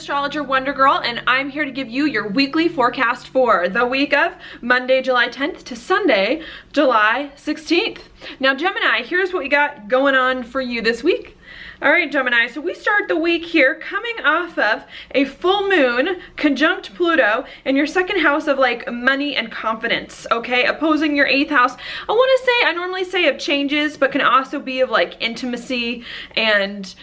Astrologer Wonder Girl, and I'm here to give you your weekly forecast for the week of Monday, July 10th to Sunday, July 16th. Now, Gemini, here's what we got going on for you this week. All right, Gemini, so we start the week here coming off of a full moon conjunct Pluto in your second house of like money and confidence, okay? Opposing your 8th house. I normally say of changes, but can also be of like intimacy and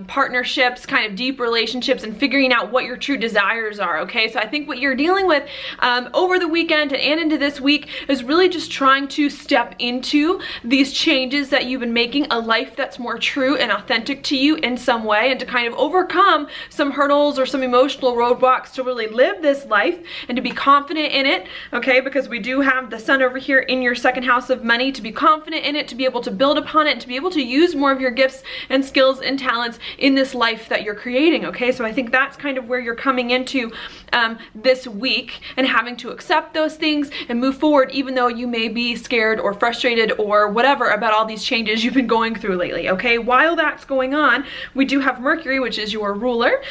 partnerships, kind of deep relationships and figuring out what your true desires are, okay? So I think what you're dealing with over the weekend and into this week is really just trying to step into these changes that you've been making, a life that's more true and authentic to you in some way, and to kind of overcome some hurdles or some emotional roadblocks to really live this life and to be confident in it, okay? Because we do have the sun over here in your second house of money, to be confident in it, to be able to build upon it, and to be able to use more of your gifts and skills and talents in this life that you're creating, okay? So I think that's kind of where you're coming into this week, and having to accept those things and move forward, even though you may be scared or frustrated or whatever about all these changes you've been going through lately, okay? While that's going on, we do have Mercury, which is your ruler,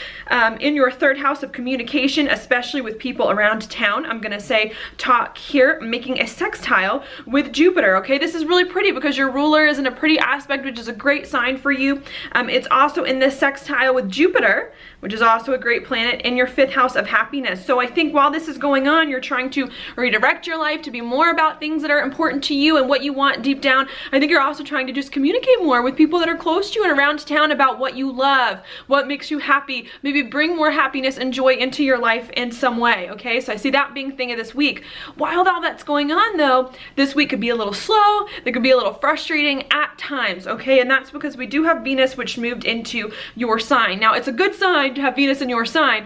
in your third house of communication, especially with people around town. I'm gonna say talk here, making a sextile with Jupiter, okay? This is really pretty because your ruler is in a pretty aspect, which is a great sign for you. It's also in this sextile with Jupiter, which is also a great planet, in your 5th house of happiness. So I think while this is going on, you're trying to redirect your life to be more about things that are important to you and what you want deep down. I think you're also trying to just communicate more with people that are close to you and around town about what you love, what makes you happy, maybe bring more happiness and joy into your life in some way, okay? So I see that being thing of this week. While all that's going on though, this week could be a little slow, it could be a little frustrating at times, okay? And that's because we do have Venus, which moved into your sign. Now, it's a good sign to have Venus in your sign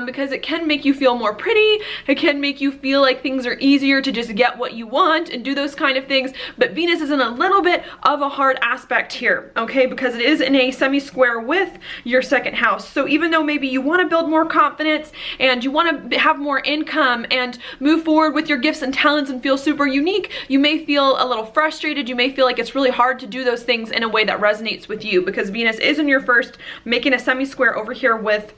because it can make you feel more pretty, it can make you feel like things are easier to just get what you want and do those kind of things, but Venus is in a little bit of a hard aspect here, okay? Because it is in a semi-square with your second house. So even though maybe you want to build more confidence and you want to have more income and move forward with your gifts and talents and feel super unique, you may feel a little frustrated, you may feel like it's really hard to do those things in a way that resonates with you, because Venus is in your first, making a semi-square over here with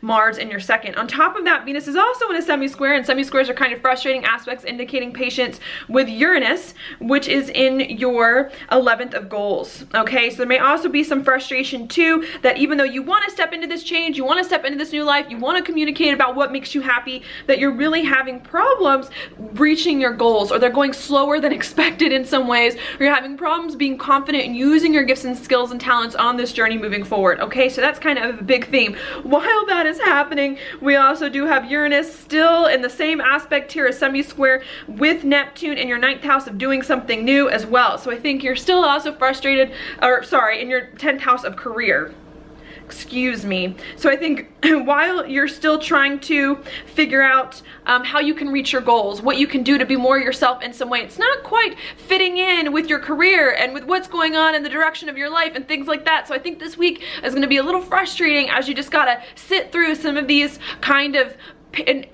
Mars in your second. On top of that, Venus is also in a semi-square, and semi-squares are kind of frustrating aspects indicating patience with Uranus, which is in your 11th of goals, okay? So there may also be some frustration too, that even though you want to step into this change, you want to step into this new life, you want to communicate about what makes you happy, that you're really having problems reaching your goals, or they're going slower than expected in some ways, or you're having problems being confident in using your gifts and skills and talents on this journey moving forward, okay? So that's kind of a big theme. While that is happening, we also do have Uranus still in the same aspect here, a semi-square with Neptune in your 9th house of doing something new as well. So I think you're still also frustrated, or sorry, in your 10th house of career. Excuse me. So I think while you're still trying to figure out how you can reach your goals, what you can do to be more yourself in some way, it's not quite fitting in with your career and with what's going on in the direction of your life and things like that. So I think this week is going to be a little frustrating, as you just gotta sit through some of these kind of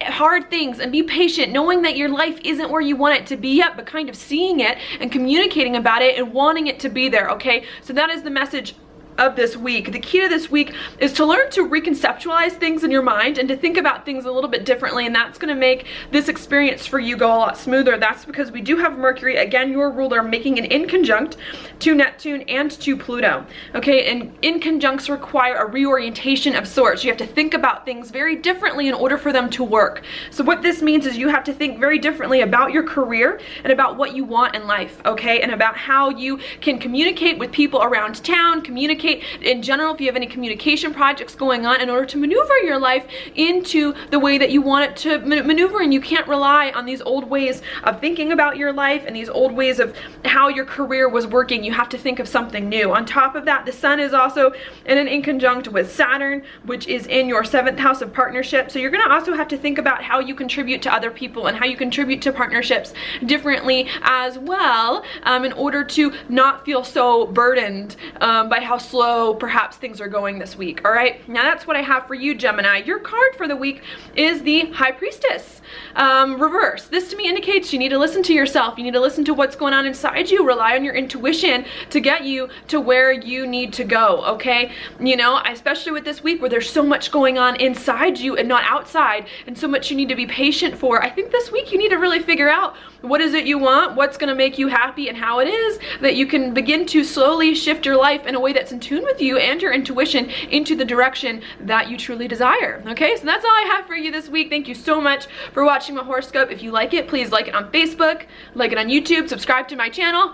hard things and be patient, knowing that your life isn't where you want it to be yet, but kind of seeing it and communicating about it and wanting it to be there, okay? So that is the message of this week. The key to this week is to learn to reconceptualize things in your mind and to think about things a little bit differently, and that's going to make this experience for you go a lot smoother. That's because we do have Mercury, again your ruler, making an inconjunct to Neptune and to Pluto, okay? And inconjuncts require a reorientation of sorts. You have to think about things very differently in order for them to work. So what this means is you have to think very differently about your career and about what you want in life, okay? And about how you can communicate with people around town, communicate in general if you have any communication projects going on, in order to maneuver your life into the way that you want it to maneuver. And you can't rely on these old ways of thinking about your life and these old ways of how your career was working. You have to think of something new. On top of that, the sun is also in an inconjunct with Saturn, which is in your 7th house of partnership. So you're going to also have to think about how you contribute to other people and how you contribute to partnerships differently as well, in order to not feel so burdened by how slow perhaps things are going this week. All right, now that's what I have for you, Gemini. Your card for the week is the High Priestess reverse. This to me indicates you need to listen to yourself. You need to listen to what's going on inside you. Rely on your intuition to get you to where you need to go, okay? You know, especially with this week where there's so much going on inside you and not outside, and so much you need to be patient for. I think this week you need to really figure out what is it you want, what's going to make you happy, and how it is that you can begin to slowly shift your life in a way that's in tune with you and your intuition into the direction that you truly desire. Okay, so that's all I have for you this week. Thank you so much for watching my horoscope. If you like it, please like it on Facebook, like it on YouTube, subscribe to my channel,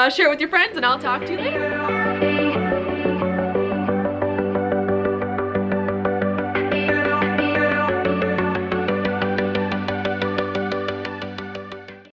share it with your friends, and I'll talk to you later.